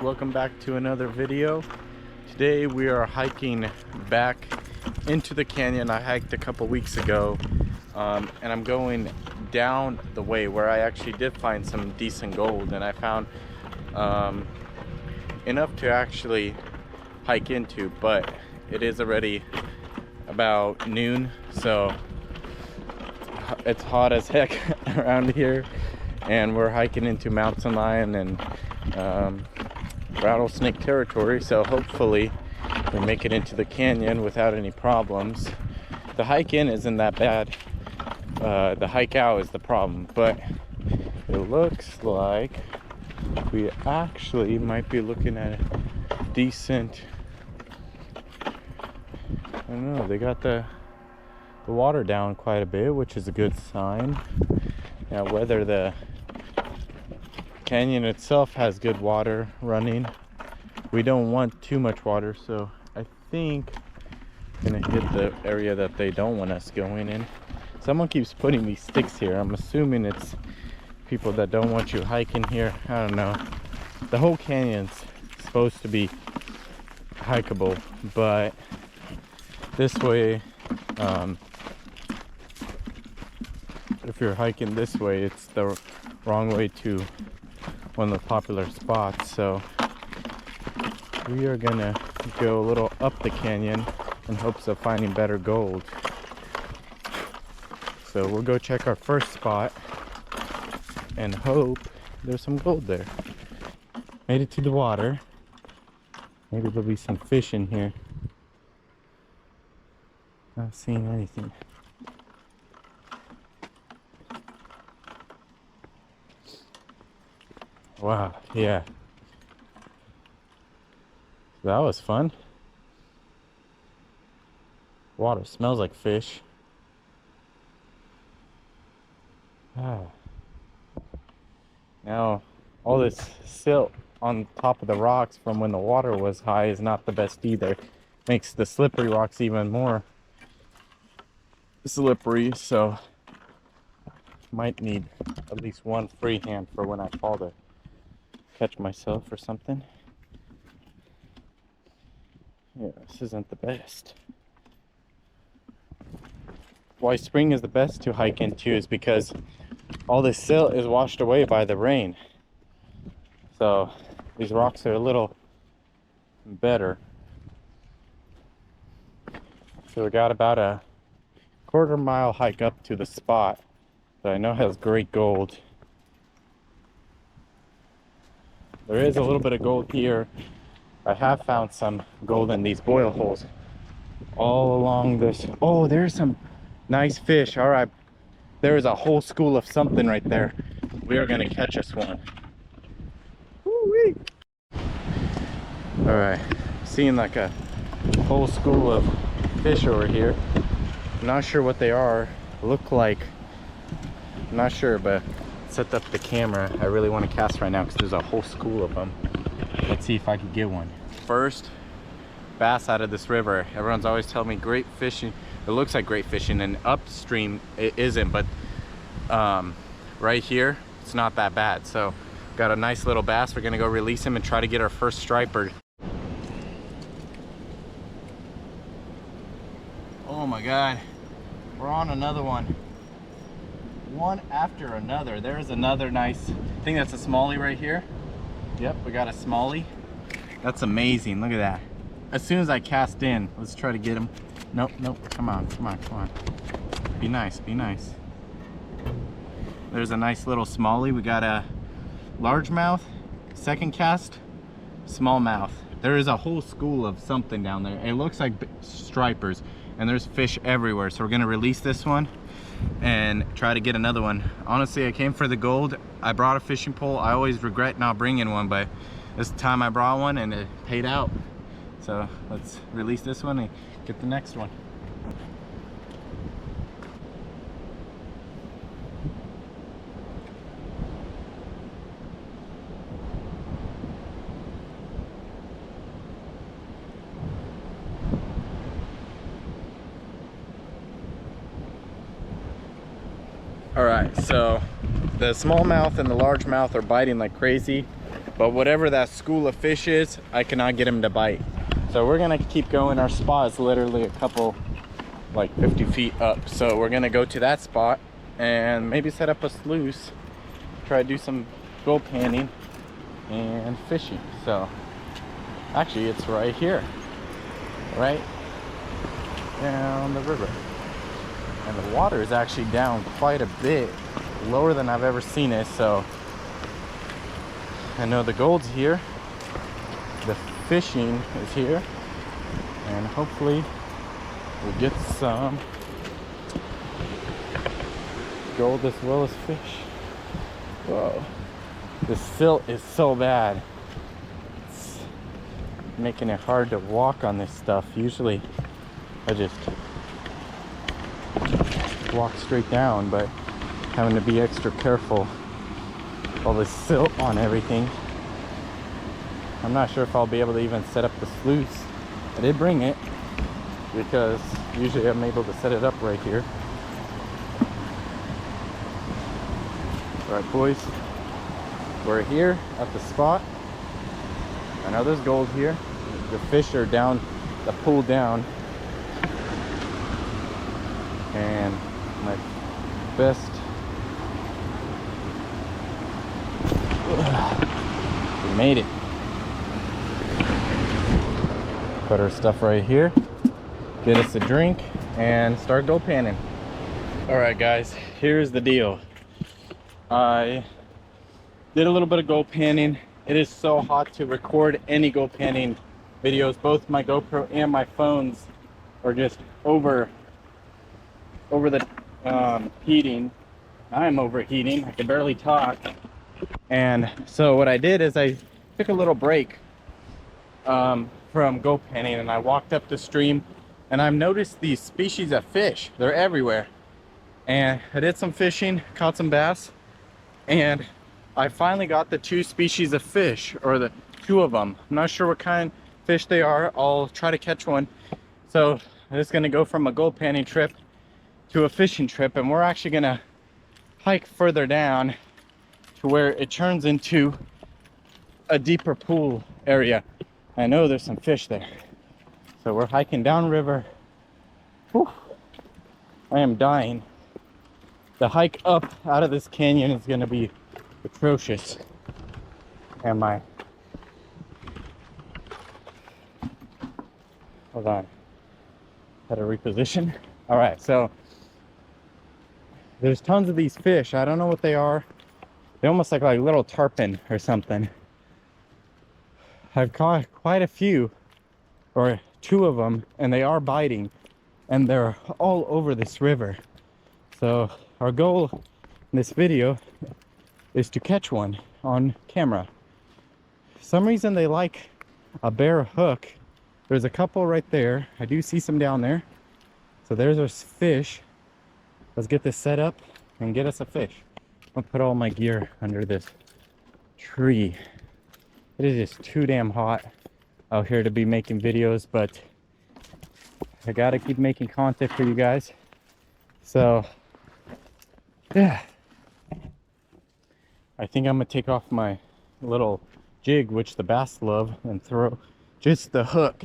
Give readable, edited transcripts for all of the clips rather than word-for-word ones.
Welcome back to another video. Today we are hiking back into the canyon I hiked a couple weeks ago, and I'm going down the way where I actually did find some decent gold, and I found enough to actually hike into, but it is already about noon, so it's hot as heck around here, and we're hiking into Mountain Lion and rattlesnake territory, so hopefully we make it into the canyon without any problems. The hike in isn't that bad, the hike out is the problem, but it looks like we actually might be looking at a decent, I don't know, they got the water down quite a bit, which is a good sign. Now whether the canyon itself has good water running, we don't want too much water, so I think I'm gonna hit the area that they don't want us going in. Someone keeps putting these sticks here. I'm assuming it's people that don't want you hiking here. I don't know. The whole canyon's supposed to be hikeable, but this way, if you're hiking this way, it's the wrong way to one of the popular spots. So we are gonna go a little up the canyon in hopes of finding better gold. So we'll go check our first spot and hope there's some gold there. Made it to the water. Maybe there'll be some fish in here. Not seeing anything. Wow, yeah. That was fun. Water smells like fish. Now, all this silt on top of the rocks from when the water was high is not the best either. Makes the slippery rocks even more slippery, so might need at least one free hand for when I fall to catch myself or something. Yeah, this isn't the best. Why spring is the best to hike into is because all this silt is washed away by the rain. So these rocks are a little better. So we got about a quarter-mile hike up to the spot that I know has great gold. There is a little bit of gold here. I have found some gold in these boil holes all along this. Oh, there's some nice fish. All right, there is a whole school of something right there. We are gonna catch us one. Woo-wee. All right, seeing like a whole school of fish over here. I'm not sure what they are. Look like, I'm not sure, but set up the camera. I really want to cast right now because there's a whole school of them. Let's see if I can get one. First bass out of this river. Everyone's always telling me great fishing. It looks like great fishing, and upstream it isn't, but right here it's not that bad. So got a nice little bass. We're gonna go release him and try to get our first striper. Oh my god, we're on another one. One after another. There's another nice, I think that's a smallie right here. Yep, we got a smallie. That's amazing. Look at that. As soon as I cast in, let's try to get him. Nope, nope. Come on, come on, come on. Be nice, be nice. There's a nice little smallie. We got a largemouth, second cast, smallmouth. There is a whole school of something down there. It looks like stripers, and there's fish everywhere. So we're gonna release this one and try to get another one. Honestly, I came for the gold. I brought a fishing pole. I always regret not bringing one, but this time I brought one and it paid out. So let's release this one and get the next one. All right, so the smallmouth and the largemouth are biting like crazy. but whatever that school of fish is, I cannot get him to bite. So we're gonna keep going. Our spot is literally a couple, like 50 feet up. So we're gonna go to that spot and maybe set up a sluice, try to do some gold panning and fishing. So actually it's right here, right down the river. And the water is actually down quite a bit, lower than I've ever seen it. So I know the gold's here, the fishing is here, and hopefully we'll get some gold as well as fish. Whoa, the silt is so bad. It's making it hard to walk on this stuff. Usually I just walk straight down, but having to be extra careful. All this silt on everything. I'm not sure if I'll be able to even set up the sluice. I did bring it because usually I'm able to set it up right here. All right, boys, we're here at the spot. I know there's gold here. The fish are down the pool down, and my best. We made it. Put our stuff right here, get us a drink, and start gold panning. All right, guys, here's the deal. I did a little bit of gold panning. It is so hot to record any gold panning videos. Both my GoPro and my phones are just over the heating. I'm overheating. I can barely talk. And so what I did is I took a little break from gold panning, and I walked up the stream, and I've noticed these species of fish. They're everywhere. And I did some fishing, caught some bass, and I finally got the two species of fish, or the two of them. I'm not sure what kind of fish they are. I'll try to catch one. So I'm just gonna go from a gold panning trip to a fishing trip, and we're actually gonna hike further down to where it turns into a deeper pool area. I know there's some fish there. So we're hiking downriver. Whew. I am dying. The hike up out of this canyon is gonna be atrocious. And hold on. Had to reposition. All right, so there's tons of these fish. I don't know what they are. They almost look like little tarpon or something. I've caught quite a few, or two of them, and they are biting, and they're all over this river. So our goal in this video is to catch one on camera. For some reason they like a bare hook. There's a couple right there. I do see some down there. So there's our fish. Let's get this set up and get us a fish. I'll put all my gear under this tree. It is just too damn hot out here to be making videos, but I gotta keep making content for you guys. So yeah, I think I'm gonna take off my little jig, which the bass love, and throw just the hook.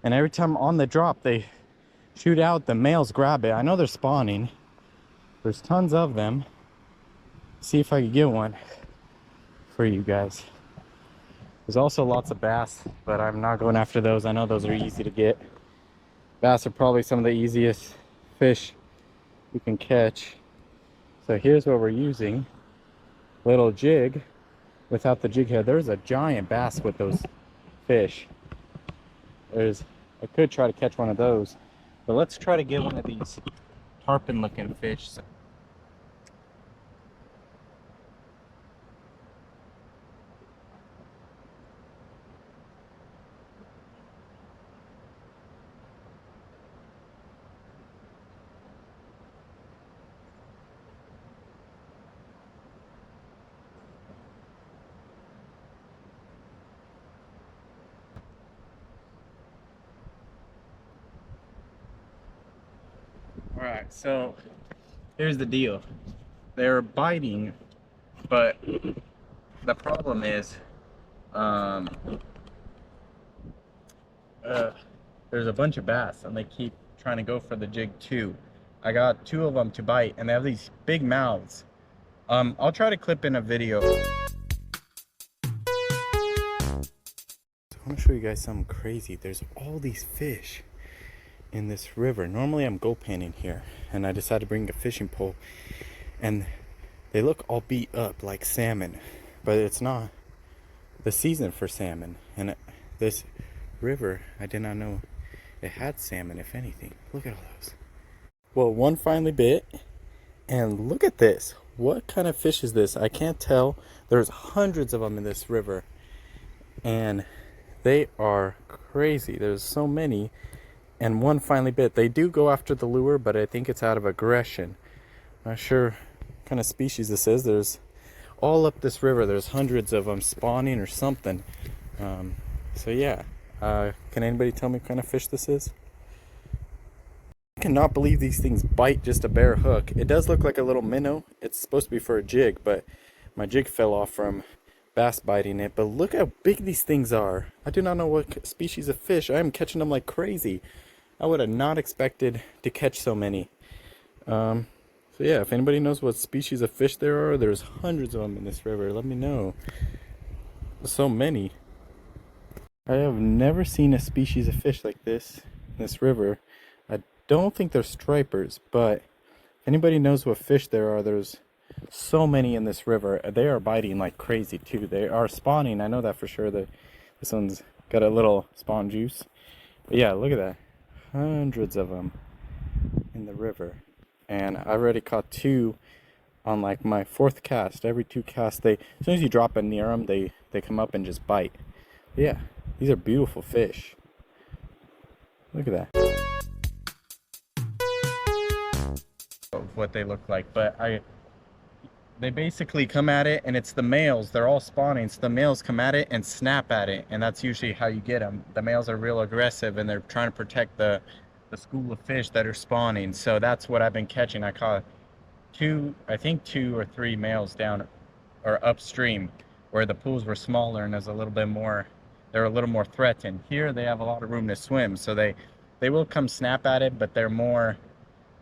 And every time on the drop they shoot out, the males grab it. I know they're spawning. There's tons of them. See if I can get one for you guys. There's also lots of bass, but I'm not going after those. I know those are easy to get. Bass are probably some of the easiest fish you can catch. So here's what we're using. Little jig without the jig head. There's a giant bass with those fish. I could try to catch one of those, but let's try to get one of these tarpon looking fish. Alright, so here's the deal. They're biting, but the problem is um, there's a bunch of bass and they keep trying to go for the jig too. I got 2 of them to bite and they have these big mouths. I'll try to clip in a video. So I want to show you guys something crazy. There's all these fish in this river. Normally I'm gold panning here and I decided to bring a fishing pole and they look all beat up like salmon, but it's not the season for salmon. And this river, I did not know it had salmon, if anything. Look at all those. Well, one finally bit, and look at this. What kind of fish is this? I can't tell. There's hundreds of them in this river and they are crazy. There's so many, and one finally bit. They do go after the lure, but I think it's out of aggression. Not sure what kind of species this is. There's all up this river, there's hundreds of them spawning or something. So yeah, can anybody tell me what kind of fish this is? I cannot believe these things bite just a bare hook. It does look like a little minnow. It's supposed to be for a jig, but my jig fell off from bass biting it. But look how big these things are. I do not know what species of fish. I am catching them like crazy. I would have not expected to catch so many. So yeah, if anybody knows what species of fish there are, there's hundreds of them in this river. Let me know. So many. I have never seen a species of fish like this in this river. I don't think they're stripers, but if anybody knows what fish there are, there's so many in this river. They are biting like crazy too. They are spawning. I know that for sure. That this one's got a little spawn juice. But yeah, look at that. Hundreds of them in the river. And I've already caught 2 on like my 4th cast. Every 2 casts, as soon as you drop it near them, they come up and just bite. But yeah, these are beautiful fish. Look at that. Of what they look like, but they basically come at it, and it's the males. They're all spawning, so the males come at it and snap at it, and that's usually how you get them. The males are real aggressive, and they're trying to protect the school of fish that are spawning. So that's what I've been catching. I caught 2, I think 2 or 3 males down or upstream where the pools were smaller and there's a little bit more, they're a little more threatened. Here they have a lot of room to swim, so they will come snap at it, but they're more,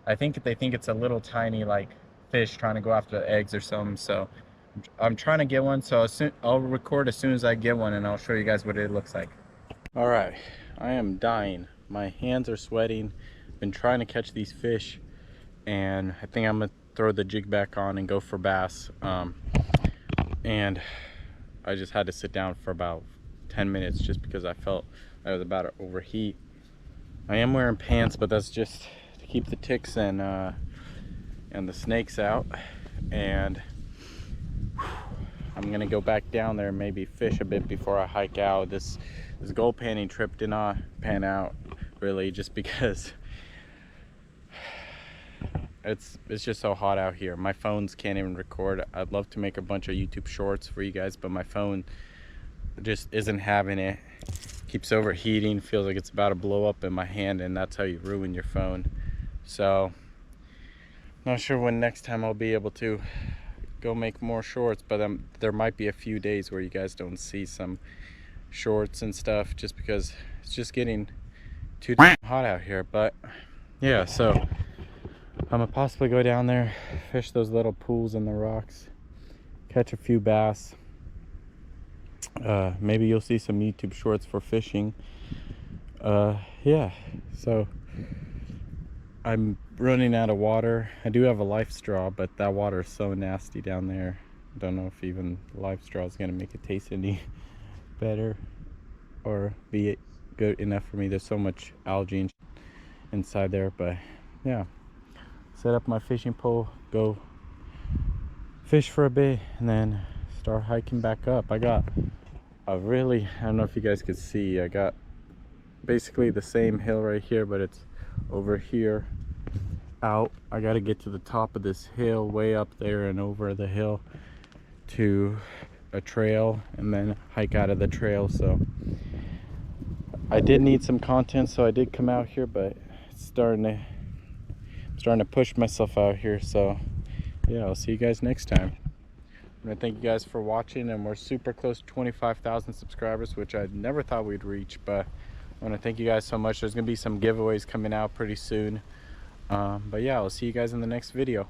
I think they think it's a little tiny like fish trying to go after the eggs or something. So I'm trying to get one, so I'll record as soon as I get one and I'll show you guys what it looks like. All right, I am dying. My hands are sweating. Been trying to catch these fish, and I think I'm gonna throw the jig back on and go for bass. And I just had to sit down for about 10 minutes just because I felt I was about to overheat. I am wearing pants, but that's just to keep the ticks and the snakes out. And I'm gonna go back down there and maybe fish a bit before I hike out. This gold panning trip did not pan out really, just because it's just so hot out here. My phones can't even record. I'd love to make a bunch of YouTube shorts for you guys, but my phone just isn't having it. Keeps overheating, feels like it's about to blow up in my hand, and that's how you ruin your phone. So not sure when next time I'll be able to go make more shorts, but there might be a few days where you guys don't see some shorts and stuff, just because it's just getting too hot out here. But yeah, so I'm gonna possibly go down there, fish those little pools in the rocks, catch a few bass. Maybe you'll see some YouTube shorts for fishing. Yeah, so I'm running out of water. I do have a life straw, but that water is so nasty down there. I don't know if even life straw is gonna make it taste any better or be good enough for me. There's so much algae inside there. But yeah, set up my fishing pole, go fish for a bit, and then start hiking back up. I got a really, I don't know if you guys could see, I got basically the same hill right here, but it's over here out. I got to get to the top of this hill, way up there and over the hill to a trail, and then hike out of the trail. So I did need some content, so I did come out here, but it's starting to push myself out here. So yeah, I'll see you guys next time. I want to thank you guys for watching, and we're super close to 25,000 subscribers, which I never thought we'd reach, but I want to thank you guys so much. There's going to be some giveaways coming out pretty soon. But yeah, I'll see you guys in the next video.